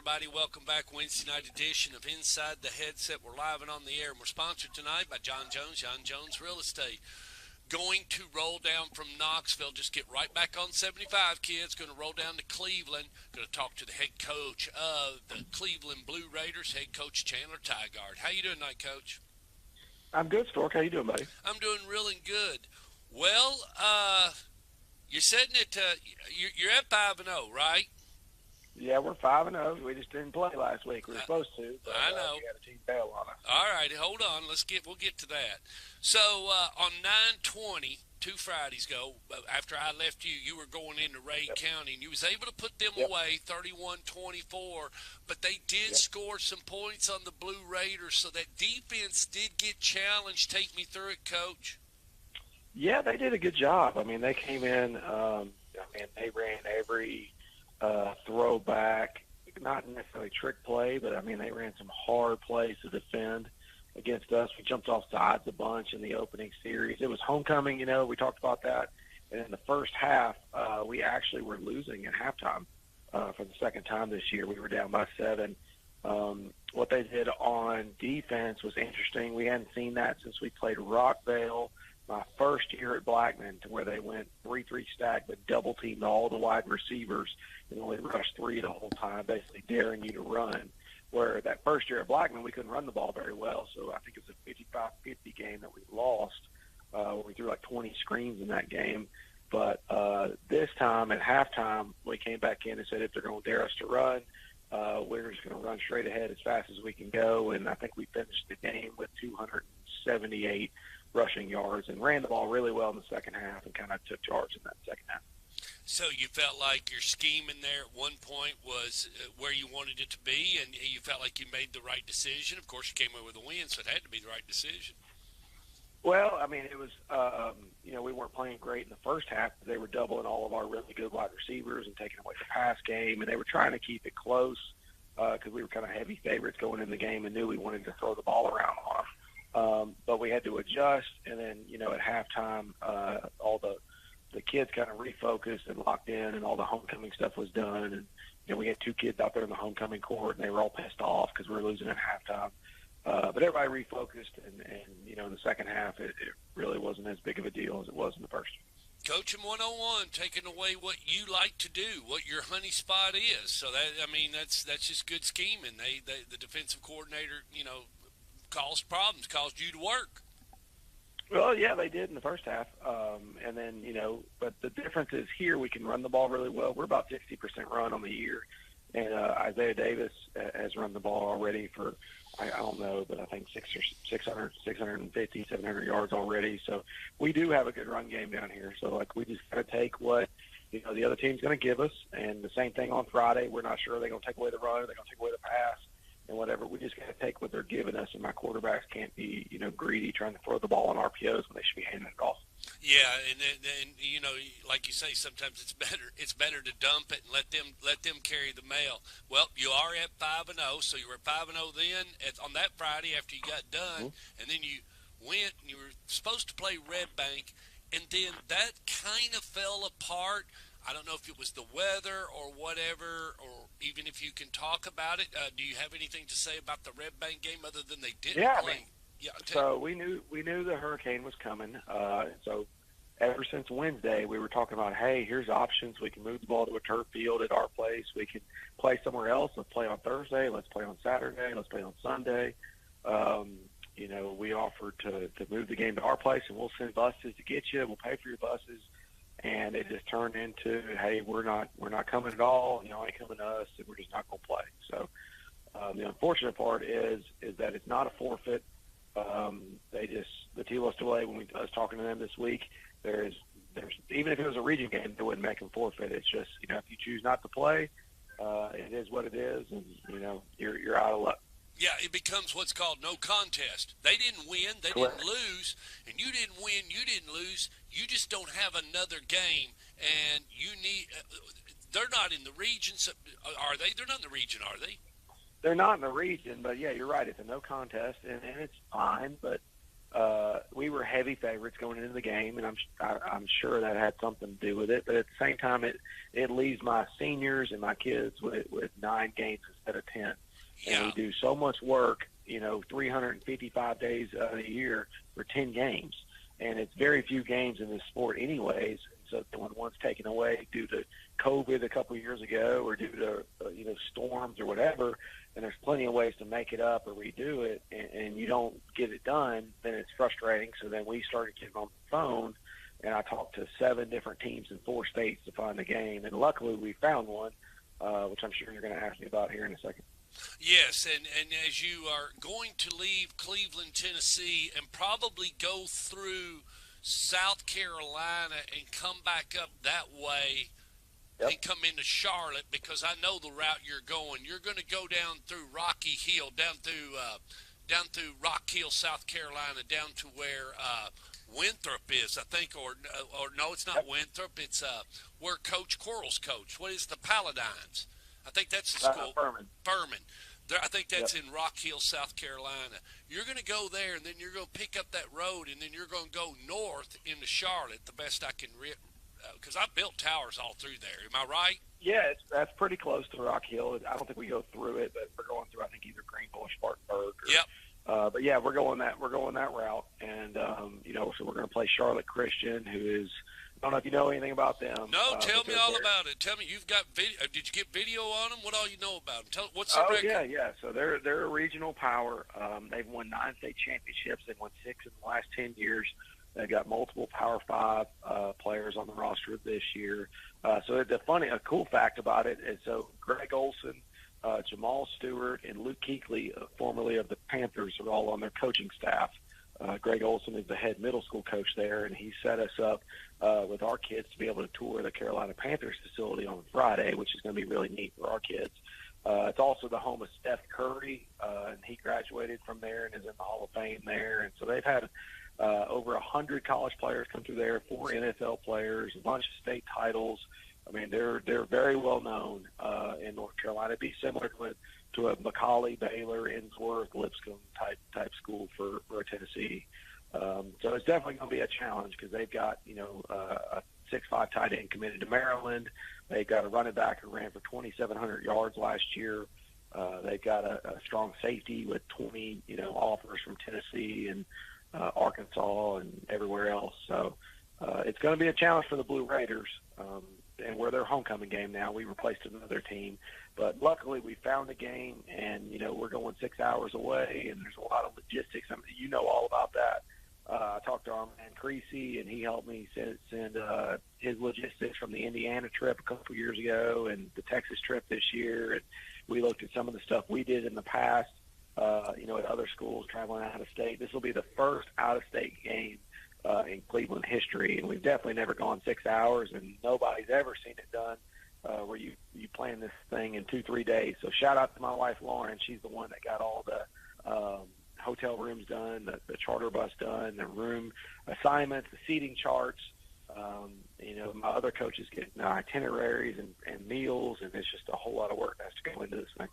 everybody. Welcome back. Wednesday night edition of Inside the Headset. We're live and on the air. And we're sponsored tonight by John Jones Real Estate. Going to roll down from Knoxville. Just get right back on 75, kids. Going to roll down to Cleveland. Going to talk to the head coach of the Cleveland Blue Raiders, head coach Chandler Tygard. How you doing tonight, Coach? I'm good, Stork. How you doing, buddy? I'm doing really good. Well, you're sitting at you're at 5-0, right? Yeah, we're 5-0. We just didn't play last week. We were supposed to. But, I know. We had a team bail on us. All right, hold on. We'll get to that. So on 9/20, 2 Fridays ago, after I left you, you were going into Ray County, and you was able to put them away 31-24. But they did score some points on the Blue Raiders, so that defense did get challenged. Take me through it, Coach. Yeah, they did a good job. I mean, they came in. They ran every throwback, not necessarily trick play, but I mean they ran some hard plays to defend against us. We jumped off sides a bunch in the opening series. It was homecoming, we talked about that. And in the first half, we actually were losing at halftime for the second time this year. We were down by 7. What they did on defense was interesting. We hadn't seen that since we played Rockvale my first year at Blackman, to where they went 3-3 stack but double teamed all the wide receivers and only rushed 3 the whole time, basically daring you to run. Where that first year at Blackman, we couldn't run the ball very well, so I think it was a 55-50 game that we lost. Where we threw like 20 screens in that game. But this time at halftime, we came back in and said if they're going to dare us to run, we're just going to run straight ahead as fast as we can go. And I think we finished the game with 278 rushing yards and ran the ball really well in the second half and kind of took charge in that second half. So you felt like your scheme in there at one point was where you wanted it to be, and you felt like you made the right decision. Of course, you came away with a win, so it had to be the right decision. Well, I mean, it was, we weren't playing great in the first half. They were doubling all of our really good wide receivers and taking away the pass game, and they were trying to keep it close because we were kind of heavy favorites going in the game and knew we wanted to throw the ball around on them. But we had to adjust, and then, at halftime, all the kids kind of refocused and locked in, and all the homecoming stuff was done. And, we had 2 kids out there in the homecoming court, and they were all pissed off because we were losing at halftime. But everybody refocused, and in the second half, it really wasn't as big of a deal as it was in the first. Coaching 101, taking away what you like to do, what your honey spot is. So that's just good scheming. The defensive coordinator, caused problems, caused you to work. Well, yeah, they did in the first half. And then, but the difference is here we can run the ball really well. We're about 60% run on the year. And Isaiah Davis has run the ball already for, I don't know, but I think 650, 700 yards already. So we do have a good run game down here. So, we just got to take what, the other team's going to give us. And the same thing on Friday. We're not sure they're going to take away the run or they're going to take away the pass. And whatever, we just got to take what they're giving us, and my quarterbacks can't be, greedy trying to throw the ball on RPOs when they should be handing it off. Yeah, and then like you say, sometimes it's better to dump it and let them carry the mail. Well, you are at 5-0, so you were at 5-0 then on that Friday after you got done, and then you went and you were supposed to play Red Bank, and then that kind of fell apart. I don't know if it was the weather or whatever, or even if you can talk about it. Do you have anything to say about the Red Bank game other than they didn't play? So we knew the hurricane was coming. So ever since Wednesday, we were talking about, hey, here's options. We can move the ball to a turf field at our place. We can play somewhere else. Let's play on Thursday. Let's play on Saturday. Let's play on Sunday. We offered to move the game to our place, and we'll send buses to get you. We'll pay for your buses. And it just turned into, hey, we're not coming at all. Y'all ain't coming to us, and we're just not going to play. So the unfortunate part is that it's not a forfeit. The TLS when I was talking to them this week, there's even if it was a region game, they wouldn't make them forfeit. It's just, if you choose not to play, it is what it is, and you're out of luck. Yeah, it becomes what's called no contest. They didn't win, they didn't lose, and you didn't win, you didn't lose. You just don't have another game, and you need. They're not in the region, so, are they? They're not in the region, are they? They're not in the region, but yeah, you're right. It's a no contest, and it's fine. But we were heavy favorites going into the game, and I'm sure that had something to do with it. But at the same time, it leaves my seniors and my kids with 9 games instead of 10. Yeah. And we do so much work, 355 days a year for 10 games. And it's very few games in this sport anyways. So when one's taken away due to COVID a couple of years ago or due to, storms or whatever, and there's plenty of ways to make it up or redo it, and you don't get it done, then it's frustrating. So then we started getting on the phone, and I talked to 7 different teams in 4 states to find a game. And luckily we found one, which I'm sure you're going to ask me about here in a second. Yes, and as you are going to leave Cleveland, Tennessee, and probably go through South Carolina and come back up that way, Yep. and come into Charlotte, because I know the route you're going. You're going to go down through Rocky Hill, down through Rock Hill, South Carolina, down to where Winthrop is, I think, or no, it's not Winthrop. It's where Coach Quarles coached. What is the Paladines? I think that's the school. Furman. I think that's in Rock Hill, South Carolina. You're going to go there, and then you're going to pick up that road, and then you're going to go north into Charlotte, the best I can because I built towers all through there. Am I right? Yeah, that's pretty close to Rock Hill. I don't think we go through it, but we're going through, I think, either Greenville or Spartanburg. Yep. But yeah, we're going that route, and so we're going to play Charlotte Christian, who is, I don't know if you know anything about them. No, tell me all about it. Tell me, you've got video. Did you get video on them? What all you know about them? What's their record? Yeah. So they're a regional power. They've won 9 state championships. They've won 6 in the last 10 years. They've got multiple Power 5 players on the roster this year. So a cool fact about it is, so Greg Olson, Jamal Stewart, and Luke Kuechly, formerly of the Panthers, are all on their coaching staff. Greg Olson is the head middle school coach there, and he set us up with our kids to be able to tour the Carolina Panthers facility on Friday, which is going to be really neat for our kids. It's also the home of Steph Curry, and he graduated from there and is in the Hall of Fame there. And so they've had over 100 college players come through there, 4 NFL players, a bunch of state titles. I mean, they're very well known in North Carolina. It'd be similar to a McCallie, Baylor, Innsworth, Lipscomb type school for Tennessee. So it's definitely going to be a challenge because they've got a 6'5" tight end committed to Maryland. They've got a running back who ran for 2,700 yards last year. They've got a strong safety with 20 offers from Tennessee and Arkansas and everywhere else. So it's going to be a challenge for the Blue Raiders. And we're their homecoming game now. We replaced another team. But luckily we found a game, and, we're going 6 hours away, and there's a lot of logistics. I mean, you know all about that. I talked to our man Creasy, and he helped me send his logistics from the Indiana trip a couple of years ago and the Texas trip this year. And we looked at some of the stuff we did in the past, at other schools traveling out of state. This will be the first out-of-state game in Cleveland history, and we've definitely never gone 6 hours, and nobody's ever seen it done where you plan this thing in 2-3 days. So shout out to my wife Lauren. She's the one that got all the hotel rooms done, the charter bus done, the room assignments, the seating charts. My other coaches get itineraries and meals, and it's just a whole lot of work that has to go into this thing.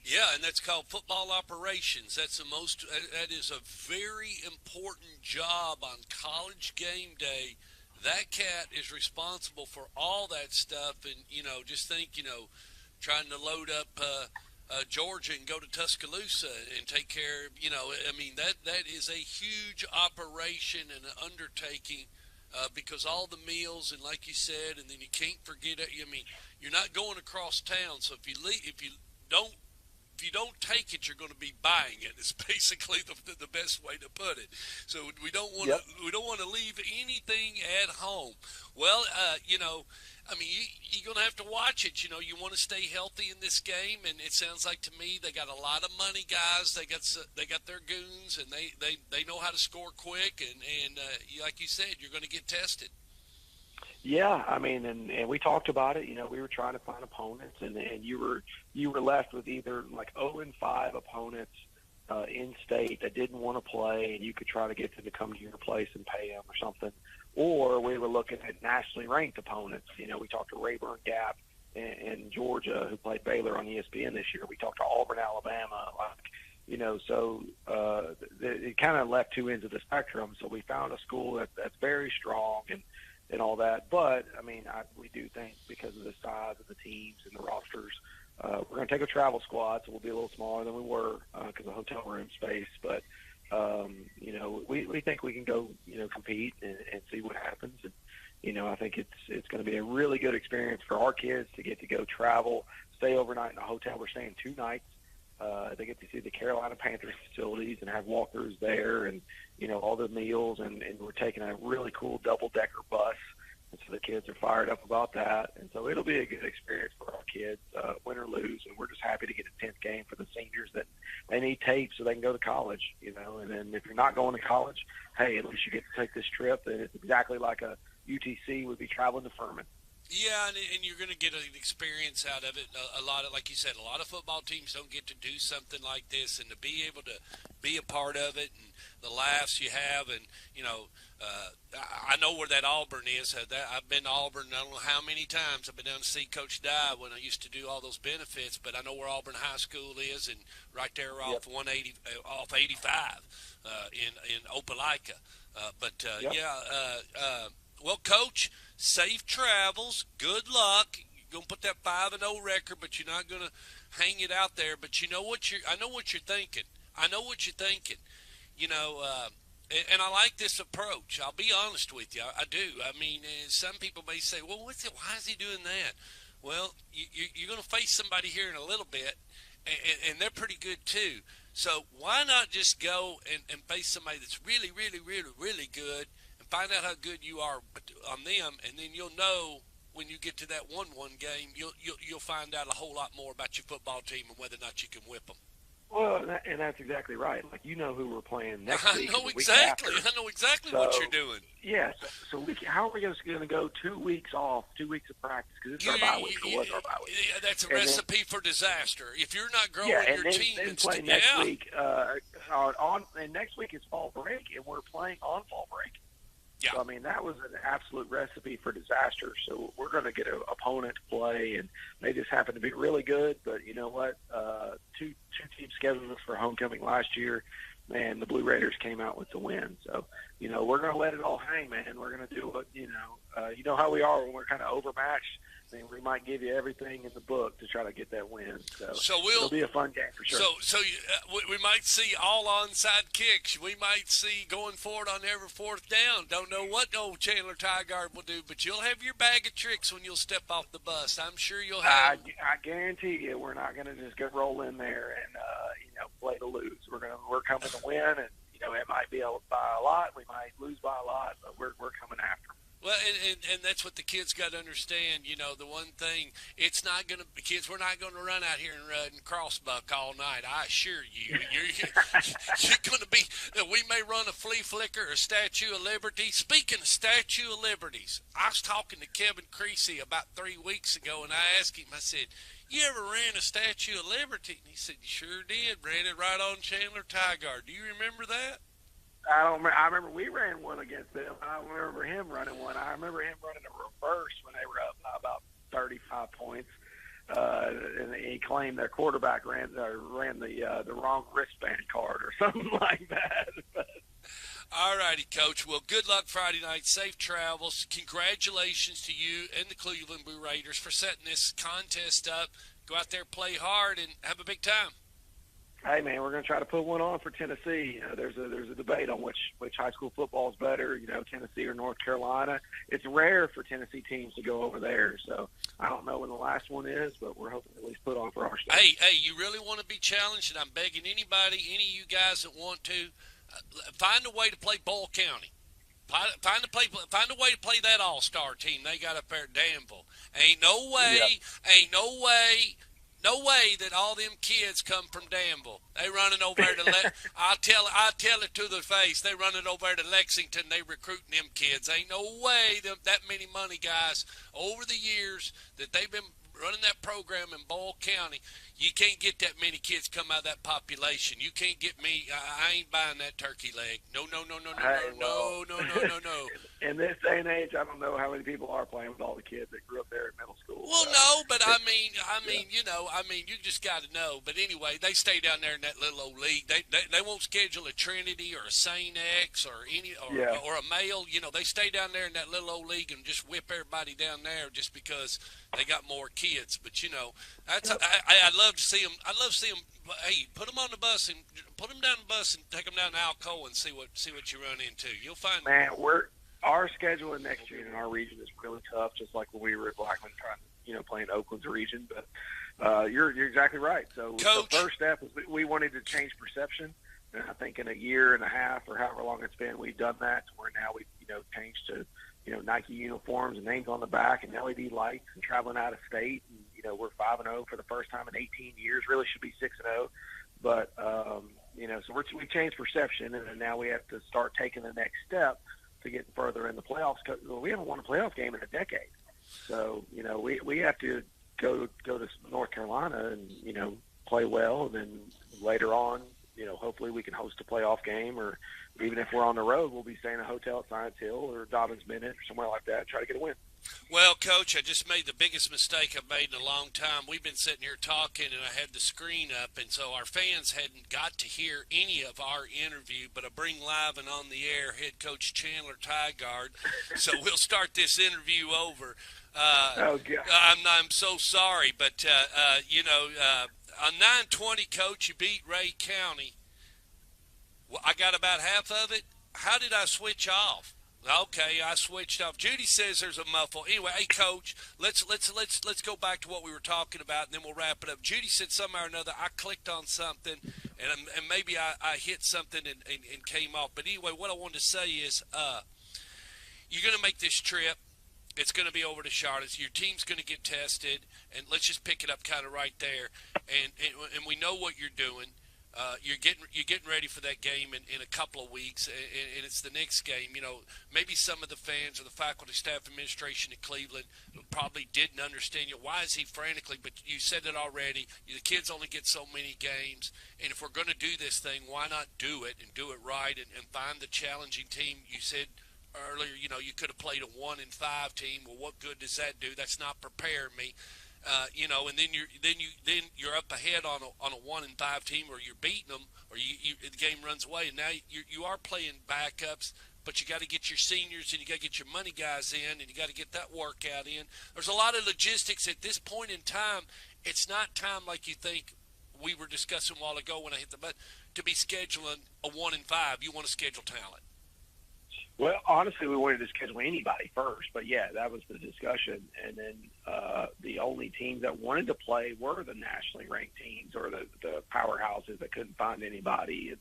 Yeah, and that's called football operations. That is a very important job on college game day. That cat is responsible for all that stuff, and just think, trying to load up Georgia and go to Tuscaloosa and take care of, that is a huge operation and an undertaking because all the meals, and like you said, and then you can't forget it. You're not going across town, so if you don't take it, you're going to be buying it. It's basically the best way to put it. So we don't want to leave anything at home. Well, you're going to have to watch it. You want to stay healthy in this game, and it sounds like to me they got a lot of money guys. They got their goons, and they know how to score quick. And like you said, you're going to get tested. Yeah, and we talked about it. We were trying to find opponents, and you were left with either like 0-5 opponents in state that didn't want to play, and you could try to get them to come to your place and pay them or something. Or we were looking at nationally ranked opponents. We talked to Rayburn Gap in Georgia, who played Baylor on ESPN this year. We talked to Auburn, Alabama. So it kind of left two ends of the spectrum. So we found a school that's very strong and all that. But I mean, we do think because of the size of the teams and the rosters, we're going to take a travel squad, so we'll be a little smaller than we were because of hotel room space. But we think we can go compete and see what happens. And I think it's going to be a really good experience for our kids to get to go travel, stay overnight in a hotel. We're staying 2 nights. They get to see the Carolina Panthers facilities and have walkthroughs there, and all the meals, and we're taking a really cool double-decker bus, and so the kids are fired up about that, and so it'll be a good experience for our kids, win or lose, and we're just happy to get a 10th game for the seniors that they need tape so they can go to college, and then if you're not going to college, hey, at least you get to take this trip, and it's exactly like a UTC would be traveling to Furman. Yeah, and you're going to get an experience out of it. A lot of, like you said, a lot of football teams don't get to do something like this, and to be able to be a part of it, and the laughs you have, and I know where that Auburn is. I've been to Auburn. I don't know how many times I've been down to see Coach Dye when I used to do all those benefits. But I know where Auburn High School is, and right there off 180, off 85 in Opelika. Well, Coach, safe travels. Good luck. You're gonna put that 5-0 record, but you're not gonna hang it out there. But I know what you're thinking. I know what you're thinking. And I like this approach. I'll be honest with you. I do. I mean, some people may say, "Well, why is he doing that?" Well, you're gonna face somebody here in a little bit, and they're pretty good too. So why not just go and face somebody that's really, really, really, really good? Find out how good you are on them, and then you'll know when you get to that 1-1 game. You'll find out a whole lot more about your football team and whether or not you can whip them. Well, and that's exactly right. Like who we're playing next week. I know exactly what you're doing. Yeah. So how are we going to go 2 weeks off, 2 weeks of practice? Because it's our bye week. It was our bye week. Yeah, that's a recipe for disaster. If you're not growing your team, then play next week. And next week is fall break, and we're playing on fall break. Yeah. So, I mean, that was an absolute recipe for disaster. So we're going to get an opponent to play, and they just happen to be really good. But you know what? Two teams scheduled us for homecoming last year, and the Blue Raiders came out with the win. So, we're going to let it all hang, man. We're going to do what, you know how we are when we're kind of overmatched. I mean, we might give you everything in the book to try to get that win. So it'll be a fun game for sure. So we might see all onside kicks. We might see going forward on every 4th down. Don't know what old Chandler Tygard will do, but you'll have your bag of tricks when you'll step off the bus. I'm sure you'll have. I guarantee you, we're not going to just go roll in there and play to lose. We're coming to win, and it might be by a lot. We might lose by a lot, but we're coming after them. Well, and that's what the kids got to understand. The one thing, kids, we're not going to run out here and crossbuck all night. I assure you. You're going to be, we may run a flea flicker or a Statue of Liberty. Speaking of Statue of Liberties, I was talking to Kevin Creasy about 3 weeks ago, and I asked him, I said, "You ever ran a Statue of Liberty?" And he said, "You sure did. Ran it right on Chandler Tygard. Do you remember that?" I remember we ran one against them. I don't remember him running one. I remember him running a reverse when they were up by about 35 points. And he claimed their quarterback ran the wrong wristband card or something like that. All righty, Coach. Well, good luck Friday night. Safe travels. Congratulations to you and the Cleveland Blue Raiders for setting this contest up. Go out there, play hard, and have a big time. Hey, man, we're going to try to put one on for Tennessee. There's a debate on which high school football is better, Tennessee or North Carolina. It's rare for Tennessee teams to go over there, so I don't know when the last one is, but we're hoping to at least put on for our state. Hey, you really want to be challenged, and I'm begging any of you guys that want to, find a way to play Boyle County. Find a way to play that all-star team they got up there at Danville. Ain't no way that all them kids come from Danville. They running over there to I'll tell it to their face. They running over there to Lexington. They recruiting them kids. Ain't no way that many money guys over the years that they've been running that program in Boyle County. You can't get that many kids come out of that population. You can't get me. I ain't buying that turkey leg. No. In this day and age, I don't know how many people are playing with all the kids that grew up there in middle school. Well, no, but you just got to know. But anyway, they stay down there in that little old league. They won't schedule a Trinity or a Saint X or Yeah. or a male. They stay down there in that little old league and just whip everybody down there just because they got more kids. But I'd love to see them. I'd love to see them. Hey, put them on the bus and put them down the bus and take them down to Alcoa and see what you run into. You'll find. Man, our schedule next year in our region is really tough, just like when we were at Blackman trying to, play in Oakland's region. But you're exactly right. So Coach, the first step is we wanted to change perception, and I think in a year and a half or however long it's been, we've done that. Where now we've changed to Nike uniforms and names on the back and LED lights and traveling out of state. And we're 5-0 for the first time in 18 years. Really should be 6-0, but so we changed perception, and now we have to start taking the next step to get further in the playoffs. Cause we haven't won a playoff game in a decade. So, we have to go to North Carolina and, play well. And then later on, hopefully we can host a playoff game, or even if we're on the road, we'll be staying in a hotel at Science Hill or Dobbins Minute or somewhere like that, try to get a win. Well, Coach, I just made the biggest mistake I've made in a long time. We've been sitting here talking, and I had the screen up, and so our fans hadn't got to hear any of our interview, but I bring live and on the air head coach Chandler Tygard. So we'll start this interview over. Oh, God. I'm so sorry, but, on 9/20, Coach, you beat Ray County. Well, I got about half of it. How did I switch off? Okay, I switched off. Judy says there's a muffle. Anyway, hey, Coach, let's go back to what we were talking about, and then we'll wrap it up. Judy said somehow or another I clicked on something, and maybe I hit something and came off. But anyway, what I wanted to say is you're going to make this trip. It's going to be over to Charlotte. Your team's going to get tested, and let's just pick it up kind of right there. And we know what you're doing. You're getting ready for that game in a couple of weeks, and it's the next game. Maybe some of the fans or the faculty, staff, administration in Cleveland probably didn't understand you. Why is he frantically? But you said it already. The kids only get so many games, and if we're going to do this thing, why not do it and do it right and find the challenging team? You said earlier, you could have played a 1-5 team. Well, what good does that do? That's not preparing me. And then you're up ahead on a 1-5 team, or you're beating them, or the game runs away. And now you are playing backups, but you got to get your seniors and you got to get your money guys in, and you got to get that workout in. There's a lot of logistics at this point in time. It's not time like you think we were discussing a while ago when I hit the button to be scheduling a 1-5. You want to schedule talent. Well, honestly, we wanted to schedule anybody first, but yeah, that was the discussion. And then the only teams that wanted to play were the nationally ranked teams or the powerhouses that couldn't find anybody. And,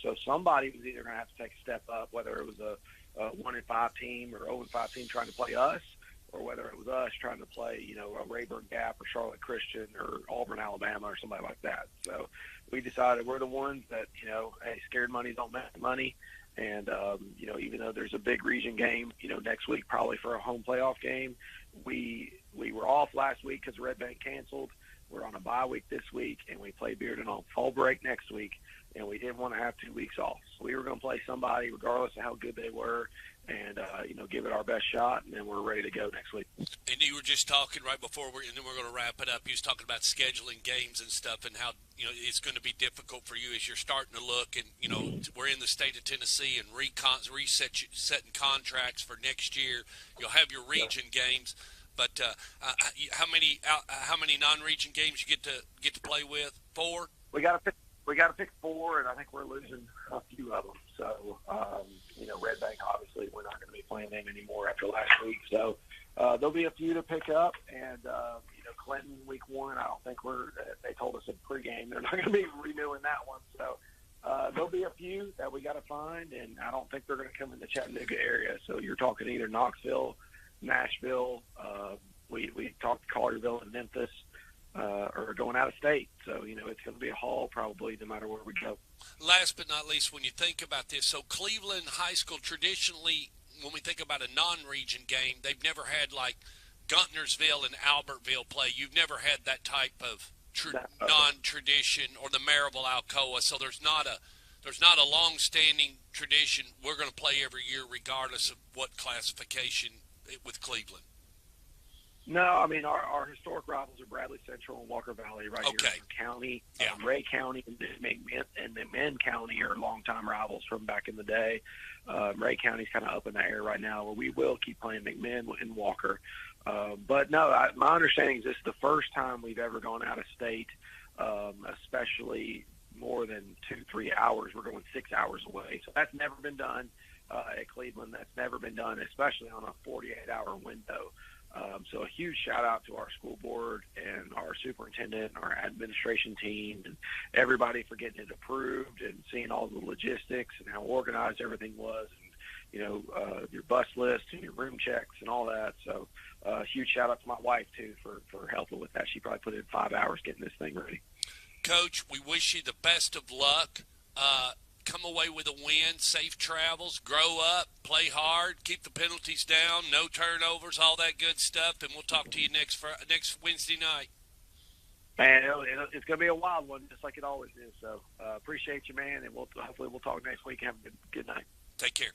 so somebody was either going to have to take a step up, whether it was a 1-5 team or 0-5 team trying to play us, or whether it was us trying to play, a Rayburn Gap or Charlotte Christian or Auburn, Alabama or somebody like that. So we decided we're the ones that, hey, scared money don't make money. And, even though there's a big region game, next week probably for a home playoff game, we were off last week because Red Bank canceled. We're on a bye week this week, and we play Bearden on fall break next week, and we didn't want to have 2 weeks off. So we were going to play somebody regardless of how good they were and, give it our best shot, and then we're ready to go next week. And you were just talking right before, and then we're going to wrap it up. You was talking about scheduling games and stuff and how, it's going to be difficult for you as you're starting to look. And, we're in the state of Tennessee and setting contracts for next year. You'll have your region games. But how many non-region games you get to play with? 4? We got to pick 4, and I think we're losing a few of them. So, Red Bank, obviously, we're not going to be playing them anymore after last week. So there'll be a few to pick up. And, Clinton, week 1, I don't think they told us in pregame they're not going to be renewing that one. So there'll be a few that we got to find, and I don't think they're going to come in the Chattanooga area. So you're talking either Knoxville, Nashville, we talked Carterville and Memphis, or going out of state. So, it's going to be a haul probably no matter where we go. Last but not least, when you think about this, so Cleveland High School traditionally, when we think about a non-region game, they've never had like Guntersville and Albertville play. You've never had that type of non-tradition, or the Maryville Alcoa. So there's not a long-standing tradition. We're going to play every year regardless of what classification with Cleveland. No, I mean our historic rivals are Bradley Central and Walker Valley right Okay. here in the county. Yeah. Ray County and McMinn County are longtime rivals from back in the day. Ray County's kind of up in the air right now, where we will keep playing McMinn and Walker. But no, my understanding is this is the first time we've ever gone out of state, especially more than 2-3 hours. We're going 6 hours away, so that's never been done at Cleveland. That's never been done, especially on a 48-hour window. So a huge shout out to our school board and our superintendent and our administration team and everybody for getting it approved and seeing all the logistics and how organized everything was, and your bus list and your room checks and all that. So huge shout out to my wife too for helping with that. She probably put in 5 hours getting this thing ready. Coach, we wish you the best of luck. Come away with a win, safe travels, grow up, play hard, keep the penalties down, no turnovers, all that good stuff, and we'll talk to you next Wednesday night. Man, it's going to be a wild one, just like it always is. So appreciate you, man, and hopefully we'll talk next week. Have a good night. Take care.